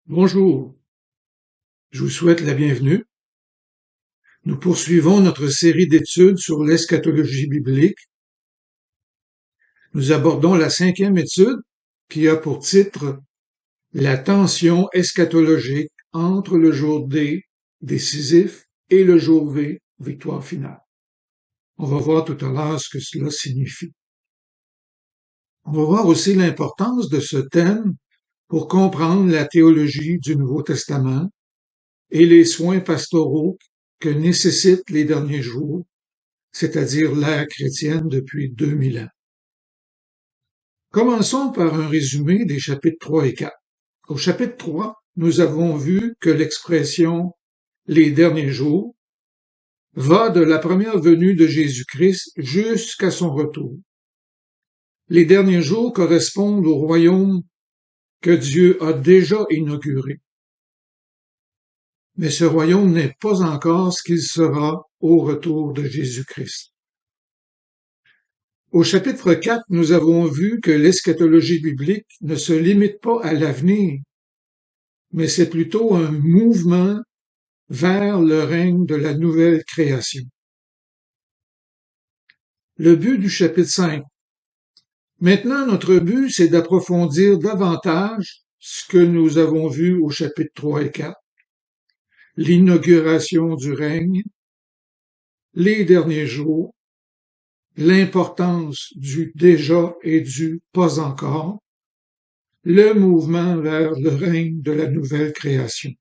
Bonjour, je vous souhaite la bienvenue. Nous poursuivons notre série d'études sur l'eschatologie biblique. Nous abordons la 5e étude qui a pour titre La tension eschatologique entre le jour D, décisif, et le jour V, victoire finale. On va voir tout à l'heure ce que cela signifie. On va voir aussi l'importance de ce thème pour comprendre la théologie du Nouveau Testament et les soins pastoraux que nécessitent les derniers jours, c'est-à-dire l'ère chrétienne depuis 2000 ans. Commençons par un résumé des chapitres 3 et 4. Au chapitre 3, nous avons vu que l'expression « les derniers jours » va de la première venue de Jésus-Christ jusqu'à son retour. Les derniers jours correspondent au royaume que Dieu a déjà inauguré. Mais ce royaume n'est pas encore ce qu'il sera au retour de Jésus-Christ. Au chapitre 4, nous avons vu que l'eschatologie biblique ne se limite pas à l'avenir, mais c'est plutôt un mouvement vers le règne de la nouvelle création. Le but du chapitre 5. Maintenant, notre but, c'est d'approfondir davantage ce que nous avons vu au chapitre 3 et 4, l'inauguration du règne, les derniers jours, l'importance du déjà et du pas encore, le mouvement vers le règne de la nouvelle création.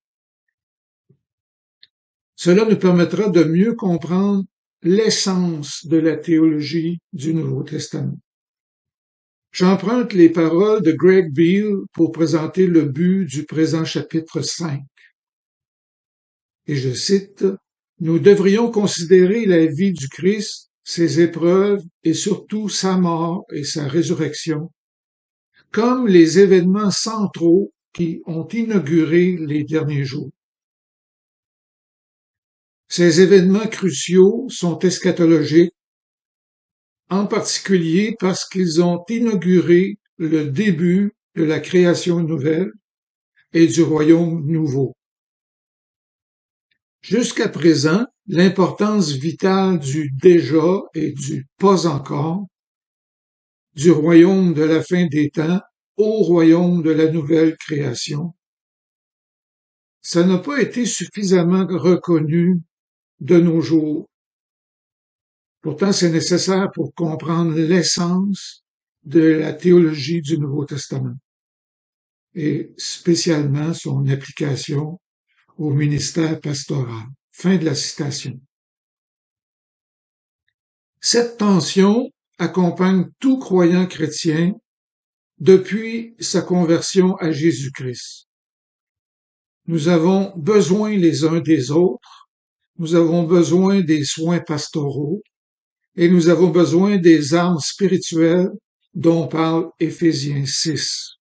Cela nous permettra de mieux comprendre l'essence de la théologie du Nouveau Testament. J'emprunte les paroles de Greg Beale pour présenter le but du présent chapitre 5. Et je cite, « Nous devrions considérer la vie du Christ, ses épreuves et surtout sa mort et sa résurrection comme les événements centraux qui ont inauguré les derniers jours. Ces événements cruciaux sont eschatologiques, en particulier parce qu'ils ont inauguré le début de la création nouvelle et du royaume nouveau. Jusqu'à présent, l'importance vitale du déjà et du pas encore, du royaume de la fin des temps au royaume de la nouvelle création, ça n'a pas été suffisamment reconnu de nos jours. Pourtant, c'est nécessaire pour comprendre l'essence de la théologie du Nouveau Testament et spécialement son application au ministère pastoral. Fin de la citation. Cette tension accompagne tout croyant chrétien depuis sa conversion à Jésus-Christ. Nous avons besoin les uns des autres, nous avons besoin des soins pastoraux et nous avons besoin des armes spirituelles dont parle Éphésiens 6.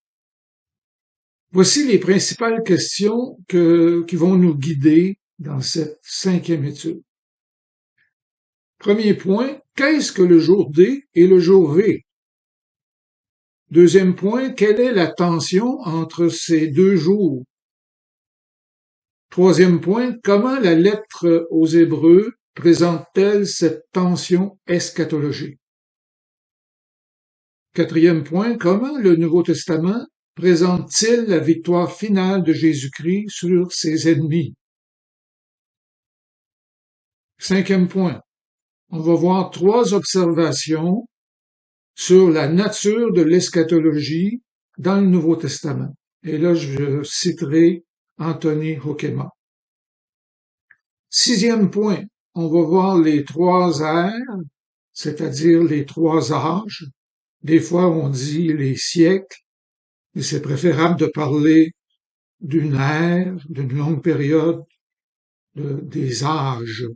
Voici les principales questions qui vont nous guider dans cette 5e étude. Premier point, qu'est-ce que le jour D et le jour V? Deuxième point, quelle est la tension entre ces deux jours? Troisième point, comment la lettre aux Hébreux présente-t-elle cette tension eschatologique? Quatrième point, comment le Nouveau Testament présente-t-il la victoire finale de Jésus-Christ sur ses ennemis? Cinquième point, on va voir 3 observations sur la nature de l'eschatologie dans le Nouveau Testament. Et là, je citerai Anthony Hoekema. 6e point, on va voir les 3 ères, c'est-à-dire les 3 âges. Des fois, on dit les siècles, mais c'est préférable de parler d'une ère, d'une longue période, des âges.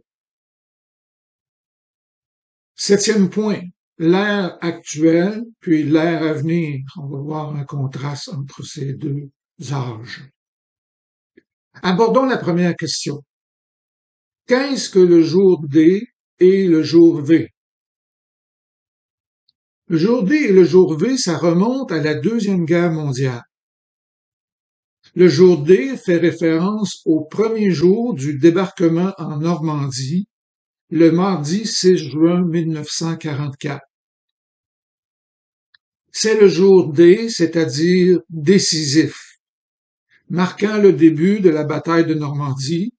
7e point, l'ère actuelle puis l'ère à venir. On va voir un contraste entre ces 2 âges. Abordons la première question. Qu'est-ce que le jour D et le jour V? Le jour D et le jour V, ça remonte à la Deuxième Guerre mondiale. Le jour D fait référence au premier jour du débarquement en Normandie, le mardi 6 juin 1944. C'est le jour D, c'est-à-dire décisif, marquant le début de la bataille de Normandie,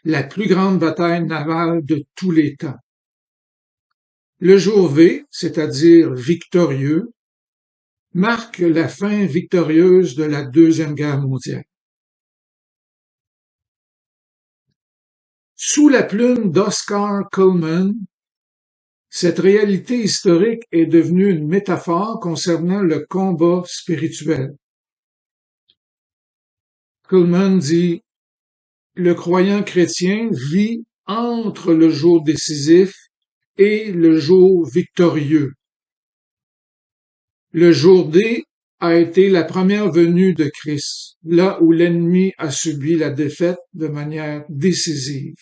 la plus grande bataille navale de tous les temps. Le jour V, c'est-à-dire victorieux, marque la fin victorieuse de la Deuxième Guerre mondiale. Sous la plume d'Oscar Cullmann, cette réalité historique est devenue une métaphore concernant le combat spirituel. Cullmann dit: le croyant chrétien vit entre le jour décisif et le jour victorieux. Le jour D a été la première venue de Christ, là où l'ennemi a subi la défaite de manière décisive.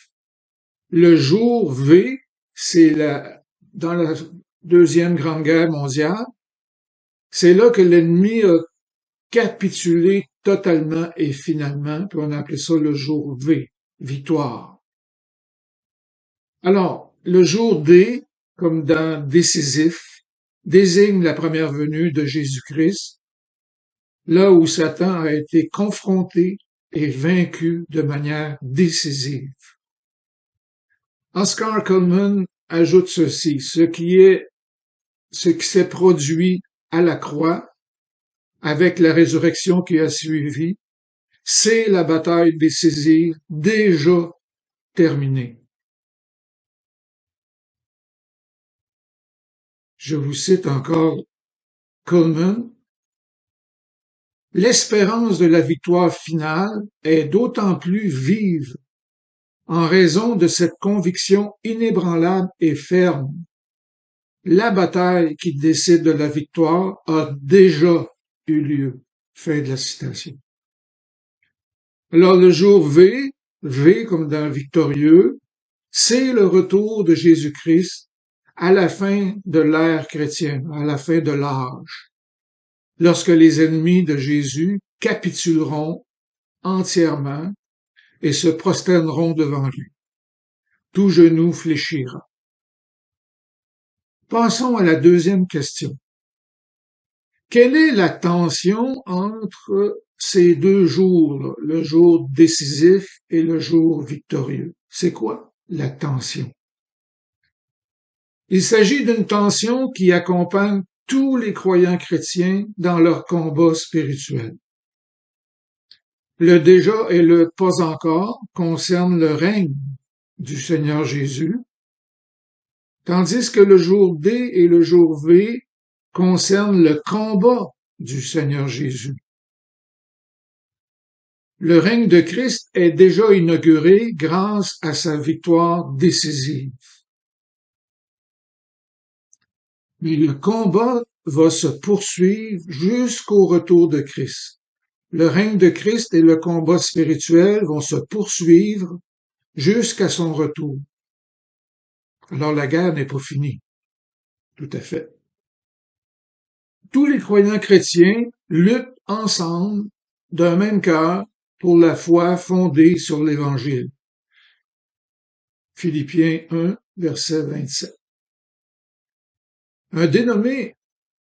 Le jour V, c'est dans la Deuxième Grande Guerre mondiale, c'est là que l'ennemi a capitulé totalement et finalement, puis on a appelé ça le jour V, victoire. Alors, le jour D, comme dans décisif, désigne la première venue de Jésus-Christ, là où Satan a été confronté et vaincu de manière décisive. Oscar Cullmann ajoute ceci: ce qui s'est produit à la croix, avec la résurrection qui a suivi, c'est la bataille décisive déjà terminée. Je vous cite encore Cullmann: l'espérance de la victoire finale est d'autant plus vive en raison de cette conviction inébranlable et ferme. La bataille qui décide de la victoire a déjà eu lieu. Fin de la citation. Alors le jour V, V comme dans victorieux, c'est le retour de Jésus-Christ à la fin de l'ère chrétienne, à la fin de l'âge, lorsque les ennemis de Jésus capituleront entièrement et se prosterneront devant lui. Tout genou fléchira. Passons à la deuxième question. Quelle est la tension entre ces deux jours, le jour décisif et le jour victorieux? C'est quoi la tension? Il s'agit d'une tension qui accompagne tous les croyants chrétiens dans leur combat spirituel. Le déjà et le pas encore concernent le règne du Seigneur Jésus, tandis que le jour D et le jour V concernent le combat du Seigneur Jésus. Le règne de Christ est déjà inauguré grâce à sa victoire décisive. Mais le combat va se poursuivre jusqu'au retour de Christ. Le règne de Christ et le combat spirituel vont se poursuivre jusqu'à son retour. Alors la guerre n'est pas finie. Tout à fait. Tous les croyants chrétiens luttent ensemble d'un même cœur pour la foi fondée sur l'Évangile. Philippiens 1, verset 27. Un dénommé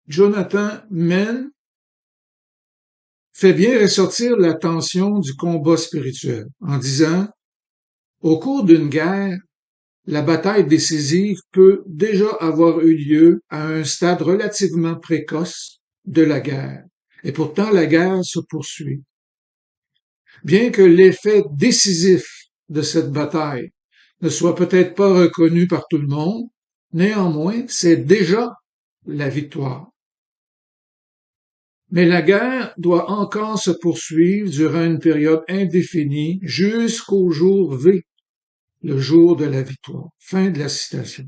Jonathan Menn fait bien ressortir la tension du combat spirituel en disant: au cours d'une guerre, la bataille décisive peut déjà avoir eu lieu à un stade relativement précoce de la guerre, et pourtant la guerre se poursuit. Bien que l'effet décisif de cette bataille ne soit peut-être pas reconnu par tout le monde, néanmoins, c'est déjà la victoire. Mais la guerre doit encore se poursuivre durant une période indéfinie jusqu'au jour V, le jour de la victoire. Fin de la citation.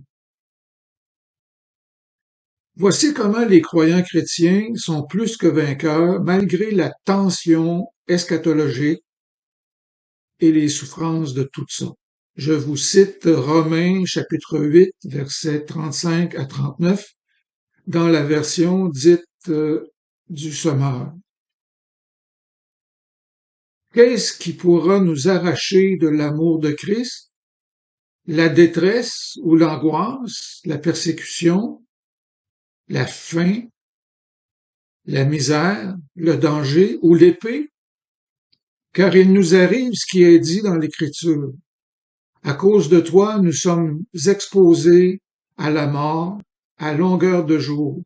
Voici comment les croyants chrétiens sont plus que vainqueurs malgré la tension eschatologique et les souffrances de toutes sortes. Je vous cite Romains chapitre 8, versets 35 à 39, dans la version dite du Sommeur. Qu'est-ce qui pourra nous arracher de l'amour de Christ? La détresse ou l'angoisse, la persécution, la faim, la misère, le danger ou l'épée? Car il nous arrive ce qui est dit dans l'Écriture. À cause de toi, nous sommes exposés à la mort à longueur de jour.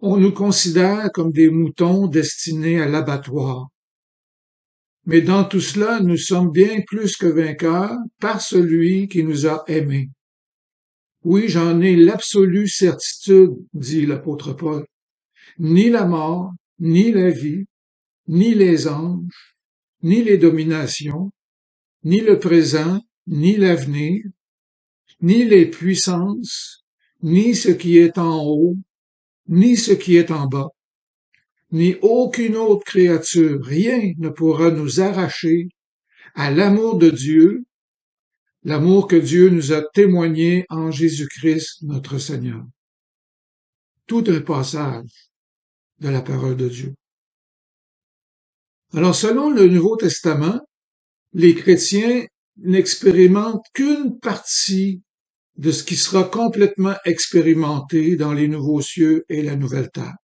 On nous considère comme des moutons destinés à l'abattoir. Mais dans tout cela, nous sommes bien plus que vainqueurs par celui qui nous a aimés. Oui, j'en ai l'absolue certitude, dit l'apôtre Paul. Ni la mort, ni la vie, ni les anges, ni les dominations, ni le présent, ni l'avenir, ni les puissances, ni ce qui est en haut, ni ce qui est en bas, ni aucune autre créature, rien ne pourra nous arracher à l'amour de Dieu, l'amour que Dieu nous a témoigné en Jésus-Christ notre Seigneur. Tout un passage de la parole de Dieu. Alors, selon le Nouveau Testament, les chrétiens n'expérimentent qu'une partie de ce qui sera complètement expérimenté dans les nouveaux cieux et la nouvelle terre.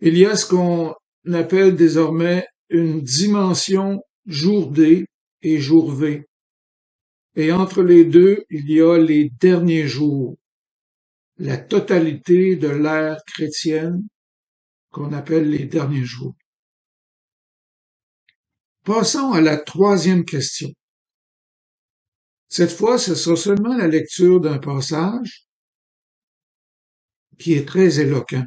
Il y a ce qu'on appelle désormais une dimension jour D et jour V. Et entre les deux, il y a les derniers jours, la totalité de l'ère chrétienne qu'on appelle les derniers jours. Passons à la troisième question. Cette fois, ce sera seulement la lecture d'un passage qui est très éloquent.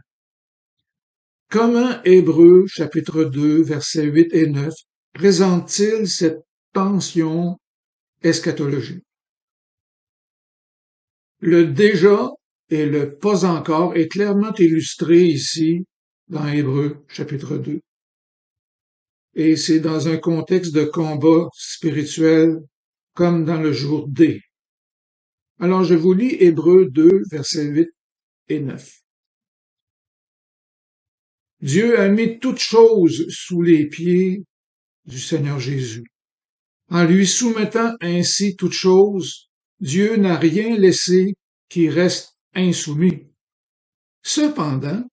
Comment Hébreux, chapitre 2, versets 8 et 9, présente-t-il cette tension eschatologique? Le déjà et le pas encore est clairement illustré ici dans Hébreux, chapitre 2. Et c'est dans un contexte de combat spirituel comme dans le jour D. Alors je vous lis Hébreux 2, versets 8 et 9. Dieu a mis toutes choses sous les pieds du Seigneur Jésus. En lui soumettant ainsi toutes choses, Dieu n'a rien laissé qui reste insoumis. Cependant,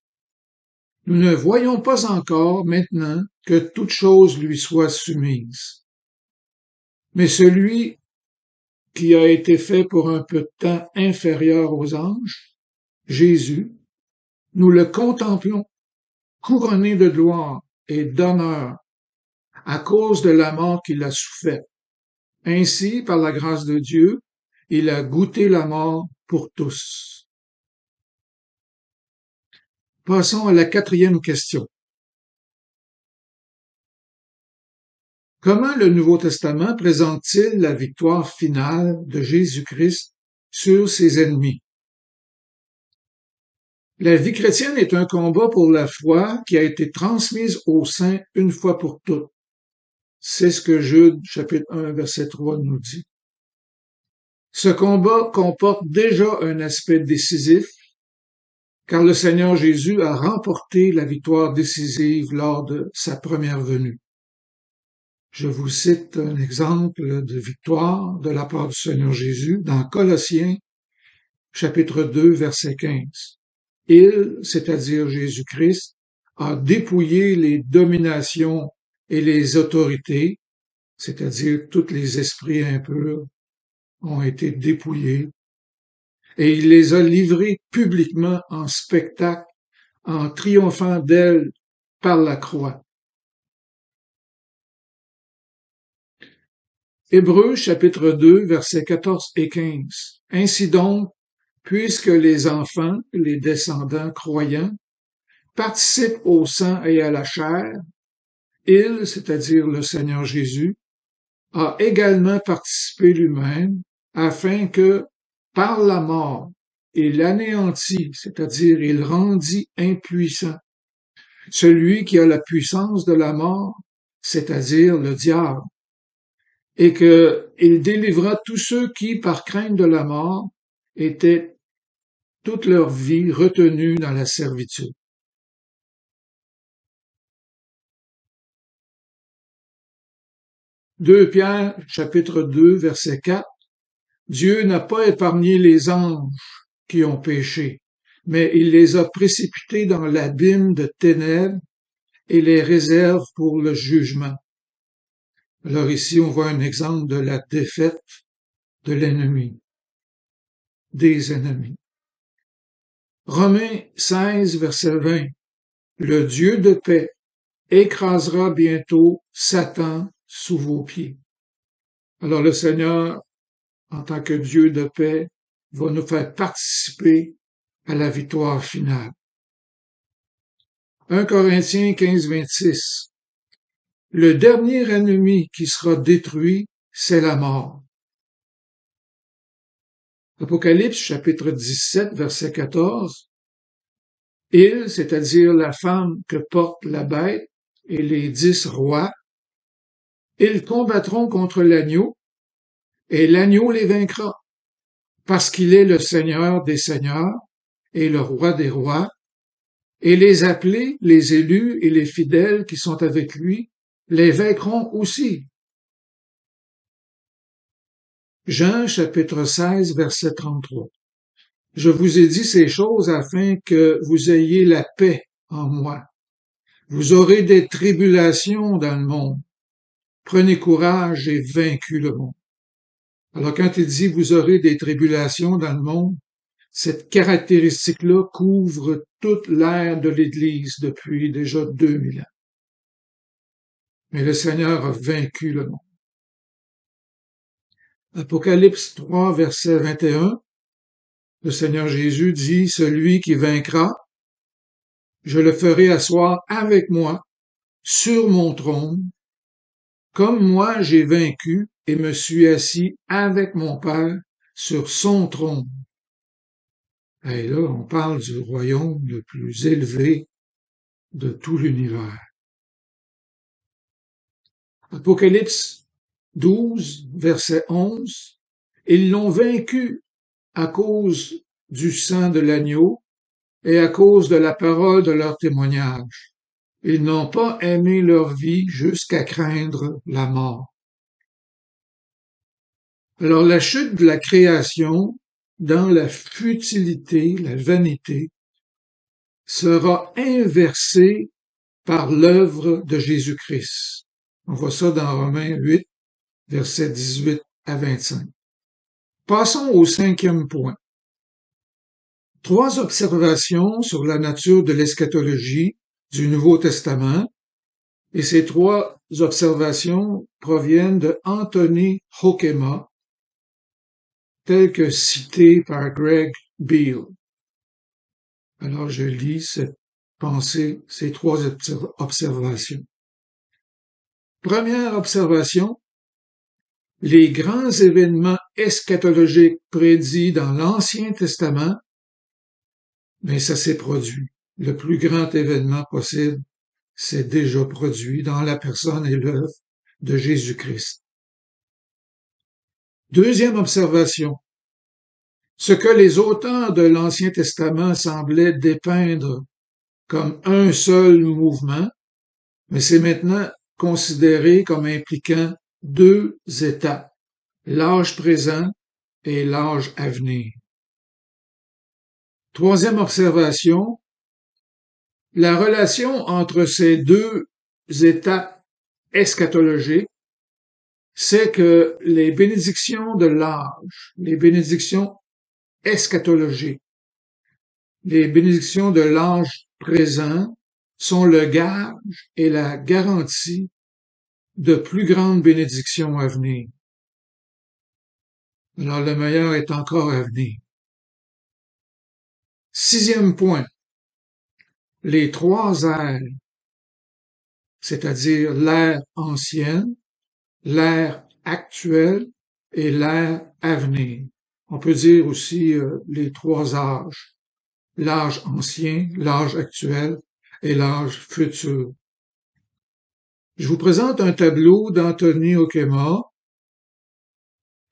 nous ne voyons pas encore maintenant que toutes choses lui soient soumises. Mais celui qui a été fait pour un peu de temps inférieur aux anges, Jésus, nous le contemplons couronné de gloire et d'honneur à cause de la mort qu'il a soufferte. Ainsi, par la grâce de Dieu, il a goûté la mort pour tous. Passons à la quatrième question. Comment le Nouveau Testament présente-t-il la victoire finale de Jésus-Christ sur ses ennemis? La vie chrétienne est un combat pour la foi qui a été transmise aux saints une fois pour toutes. C'est ce que Jude, chapitre 1, verset 3 nous dit. Ce combat comporte déjà un aspect décisif, car le Seigneur Jésus a remporté la victoire décisive lors de sa première venue. Je vous cite un exemple de victoire de la part du Seigneur Jésus dans Colossiens, chapitre 2, verset 15. Il, c'est-à-dire Jésus-Christ, a dépouillé les dominations et les autorités, c'est-à-dire tous les esprits impurs ont été dépouillés, et il les a livrés publiquement en spectacle, en triomphant d'elles par la croix. Hébreux chapitre 2, versets 14 et 15. Ainsi donc, puisque les enfants, les descendants croyants, participent au sang et à la chair, il, c'est-à-dire le Seigneur Jésus, a également participé lui-même, afin que, par la mort, il anéantit, c'est-à-dire il rendit impuissant, celui qui a la puissance de la mort, c'est-à-dire le diable, et que il délivra tous ceux qui, par crainte de la mort, étaient toute leur vie retenus dans la servitude. 2 Pierre, chapitre 2, verset 4. Dieu n'a pas épargné les anges qui ont péché, mais il les a précipités dans l'abîme de ténèbres et les réserve pour le jugement. Alors ici, on voit un exemple de la défaite de l'ennemi, des ennemis. Romains 16, verset 20. Le Dieu de paix écrasera bientôt Satan sous vos pieds. Alors le Seigneur, en tant que Dieu de paix, va nous faire participer à la victoire finale. 1 Corinthiens 15, 26. Le dernier ennemi qui sera détruit, c'est la mort. Apocalypse chapitre 17, verset 14. Ils, c'est-à-dire la femme que porte la bête et les 10 rois, ils combattront contre l'agneau et l'agneau les vaincra parce qu'il est le Seigneur des seigneurs et le roi des rois, et les appelés, les élus et les fidèles qui sont avec lui les vaincront aussi. Jean chapitre 16, verset 33. Je vous ai dit ces choses afin que vous ayez la paix en moi. Vous aurez des tribulations dans le monde. Prenez courage, j'ai vaincu le monde. Alors quand il dit vous aurez des tribulations dans le monde, cette caractéristique-là couvre toute l'ère de l'Église depuis déjà 2000 ans. Mais le Seigneur a vaincu le monde. Apocalypse 3, verset 21, le Seigneur Jésus dit, celui qui vaincra, je le ferai asseoir avec moi sur mon trône, comme moi j'ai vaincu et me suis assis avec mon Père sur son trône. Et là, on parle du royaume le plus élevé de tout l'univers. Apocalypse 12, verset 11. Ils l'ont vaincu à cause du sang de l'agneau et à cause de la parole de leur témoignage. Ils n'ont pas aimé leur vie jusqu'à craindre la mort. Alors la chute de la création dans la futilité, la vanité, sera inversée par l'œuvre de Jésus-Christ. On voit ça dans Romains 8, versets 18 à 25. Passons au 5e point. 3 observations sur la nature de l'eschatologie du Nouveau Testament, et ces 3 observations proviennent de Anthony Hoekema, tel que cité par Greg Beale. Alors je lis cette pensée, ces 3 observations. Première observation, les grands événements eschatologiques prédits dans l'Ancien Testament, mais ça s'est produit. Le plus grand événement possible s'est déjà produit dans la personne et l'œuvre de Jésus-Christ. Deuxième observation, ce que les auteurs de l'Ancien Testament semblaient dépeindre comme un seul mouvement, mais c'est maintenant considéré comme impliquant 2 étapes, l'âge présent et l'âge à venir. Troisième observation, la relation entre ces 2 étapes eschatologiques, c'est que les bénédictions de l'âge, les bénédictions eschatologiques, les bénédictions de l'âge présent sont le gage et la garantie de plus grandes bénédictions à venir. Alors le meilleur est encore à venir. 6e point, les 3 ères, c'est-à-dire l'ère ancienne, l'ère actuelle et l'ère à venir. On peut dire aussi les 3 âges, l'âge ancien, l'âge actuel et l'âge futur. Je vous présente un tableau d'Anthony Hoekema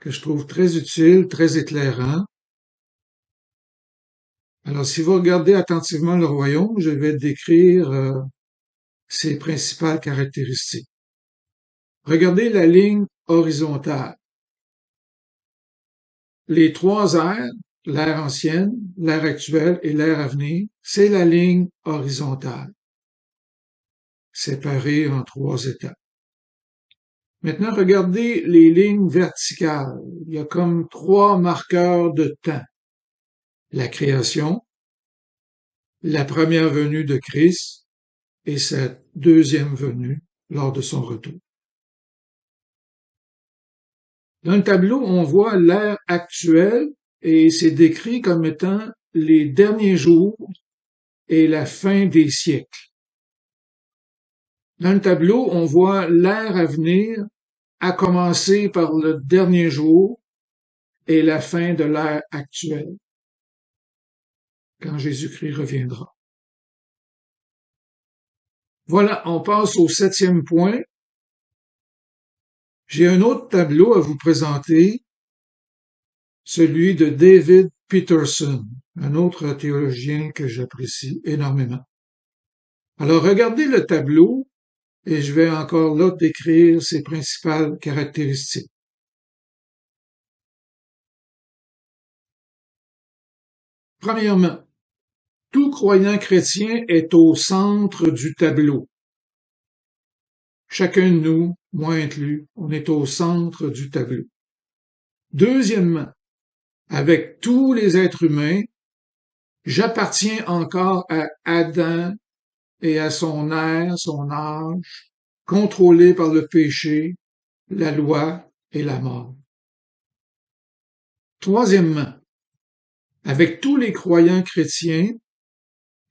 que je trouve très utile, très éclairant. Alors, si vous regardez attentivement le royaume, je vais décrire ses principales caractéristiques. Regardez la ligne horizontale. Les trois ères, l'ère ancienne, l'ère actuelle et l'ère à venir, c'est la ligne horizontale, séparée en trois étapes. Maintenant, regardez les lignes verticales. Il y a comme trois marqueurs de temps. La création, la première venue de Christ et sa deuxième venue lors de son retour. Dans le tableau, on voit l'ère actuelle et c'est décrit comme étant les derniers jours et la fin des siècles. Dans le tableau, on voit l'ère à venir, à commencer par le dernier jour et la fin de l'ère actuelle, quand Jésus-Christ reviendra. Voilà, on passe au 7e point. J'ai un autre tableau à vous présenter, celui de David Peterson, un autre théologien que j'apprécie énormément. Alors regardez le tableau et je vais encore là décrire ses principales caractéristiques. Premièrement, tout croyant chrétien est au centre du tableau. Chacun de nous, moi inclus, on est au centre du tableau. Deuxièmement, avec tous les êtres humains, j'appartiens encore à Adam et à son ère, son âge, contrôlé par le péché, la loi et la mort. Troisièmement, avec tous les croyants chrétiens,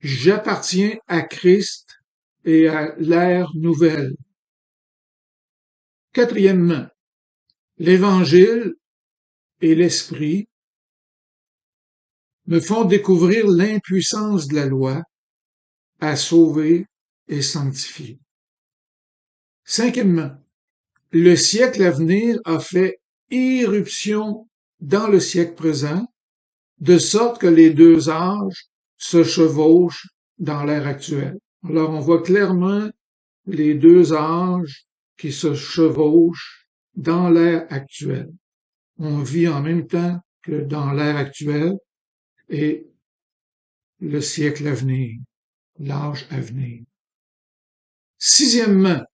j'appartiens à Christ et à l'ère nouvelle. Quatrièmement, l'Évangile et l'Esprit me font découvrir l'impuissance de la loi à sauver et sanctifier. Cinquièmement, le siècle à venir a fait irruption dans le siècle présent, de sorte que les deux âges se chevauchent dans l'ère actuelle. Alors on voit clairement les deux âges qui se chevauchent dans l'ère actuelle. On vit en même temps que dans l'ère actuelle et le siècle à venir, l'âge à venir. Sixièmement,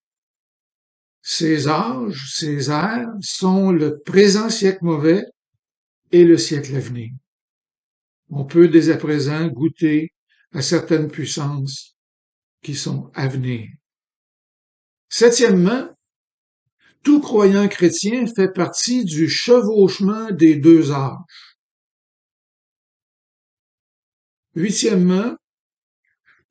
ces âges, ces ères sont le présent siècle mauvais et le siècle à venir. On peut dès à présent goûter à certaines puissances qui sont à venir. Septièmement, tout croyant chrétien fait partie du chevauchement des deux âges. Huitièmement,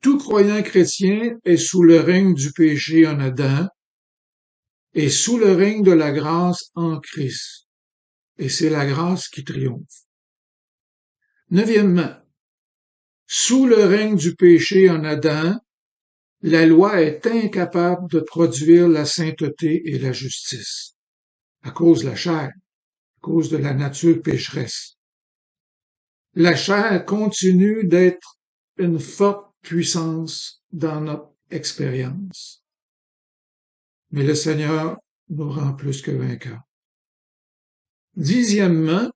tout croyant chrétien est sous le règne du péché en Adam et sous le règne de la grâce en Christ. Et c'est la grâce qui triomphe. Neuvièmement, sous le règne du péché en Adam, la loi est incapable de produire la sainteté et la justice, à cause de la chair, à cause de la nature pécheresse. La chair continue d'être une forte puissance dans notre expérience. Mais le Seigneur nous rend plus que vainqueurs. Dixièmement,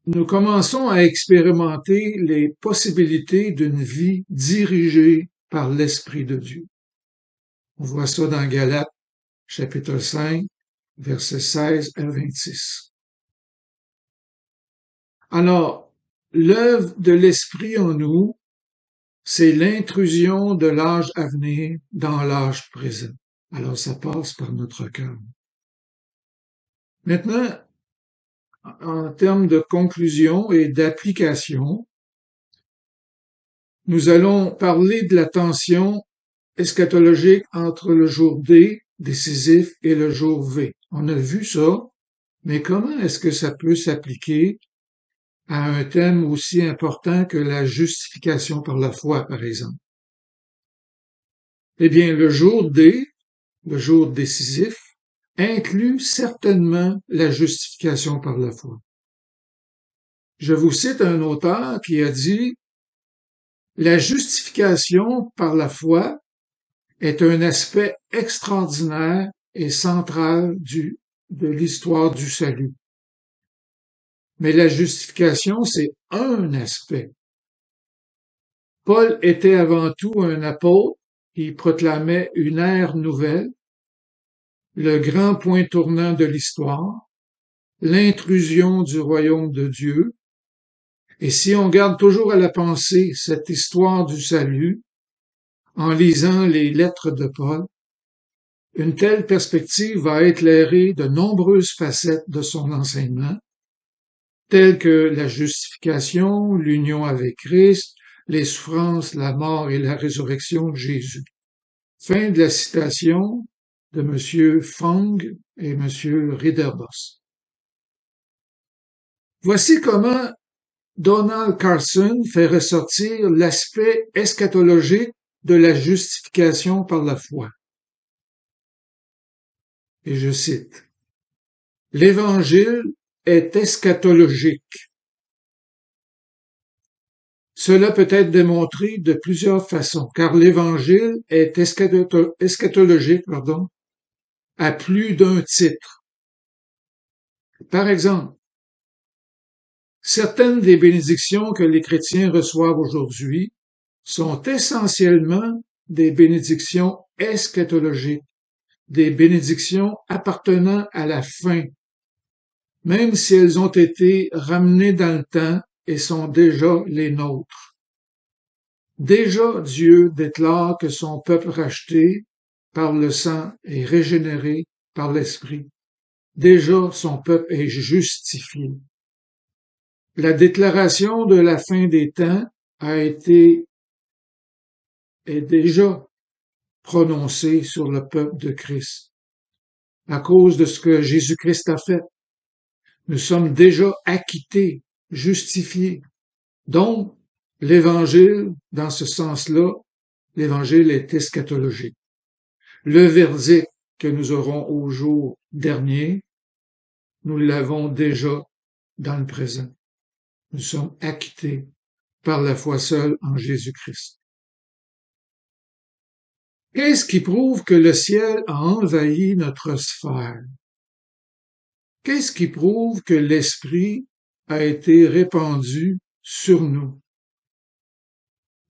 nous commençons à expérimenter les possibilités d'une vie dirigée par l'Esprit de Dieu. On voit ça dans Galates, chapitre 5, versets 16 à 26. Alors, l'œuvre de l'Esprit en nous, c'est l'intrusion de l'âge à venir dans l'âge présent. Alors, ça passe par notre cœur. Maintenant, en termes de conclusion et d'application, nous allons parler de la tension eschatologique entre le jour D, décisif, et le jour V. On a vu ça, mais comment est-ce que ça peut s'appliquer à un thème aussi important que la justification par la foi, par exemple? Eh bien, le jour D, le jour décisif, inclut certainement la justification par la foi. Je vous cite un auteur qui a dit « La justification par la foi est un aspect extraordinaire et central de l'histoire du salut. Mais la justification, c'est un aspect. Paul était avant tout un apôtre qui proclamait une ère nouvelle, le grand point tournant de l'histoire, l'intrusion du royaume de Dieu. Et si on garde toujours à la pensée cette histoire du salut, en lisant les lettres de Paul, une telle perspective va éclairer de nombreuses facettes de son enseignement, telles que la justification, l'union avec Christ, les souffrances, la mort et la résurrection de Jésus. Fin de la citation de M. Fong et M. Ridderbos. Voici comment Donald Carson fait ressortir l'aspect eschatologique de la justification par la foi. Et je cite, « L'Évangile est eschatologique. Cela peut être démontré de plusieurs façons, car l'Évangile est eschatologique, à plus d'un titre. Par exemple, certaines des bénédictions que les chrétiens reçoivent aujourd'hui sont essentiellement des bénédictions eschatologiques, des bénédictions appartenant à la fin, même si elles ont été ramenées dans le temps et sont déjà les nôtres. Déjà Dieu déclare que son peuple racheté par le sang est régénéré par l'Esprit. Déjà son peuple est justifié. La déclaration de la fin des temps est déjà prononcée sur le peuple de Christ à cause de ce que Jésus-Christ a fait. Nous sommes déjà acquittés, justifiés. Donc, l'Évangile, dans ce sens-là, l'Évangile est eschatologique. Le verdict que nous aurons au jour dernier, nous l'avons déjà dans le présent. Nous sommes acquittés par la foi seule en Jésus-Christ. Qu'est-ce qui prouve que le ciel a envahi notre sphère? Qu'est-ce qui prouve que l'Esprit a été répandu sur nous?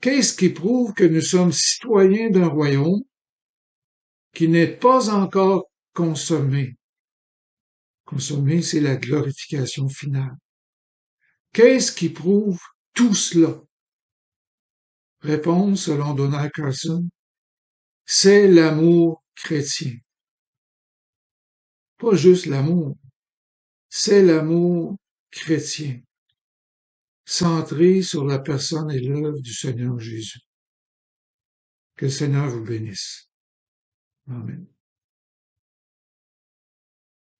Qu'est-ce qui prouve que nous sommes citoyens d'un royaume qui n'est pas encore consommé? Consommé, c'est la glorification finale. Qu'est-ce qui prouve tout cela? Réponse selon Donald Carson, c'est l'amour chrétien. Pas juste l'amour, c'est l'amour chrétien, centré sur la personne et l'œuvre du Seigneur Jésus. Que le Seigneur vous bénisse. Amen.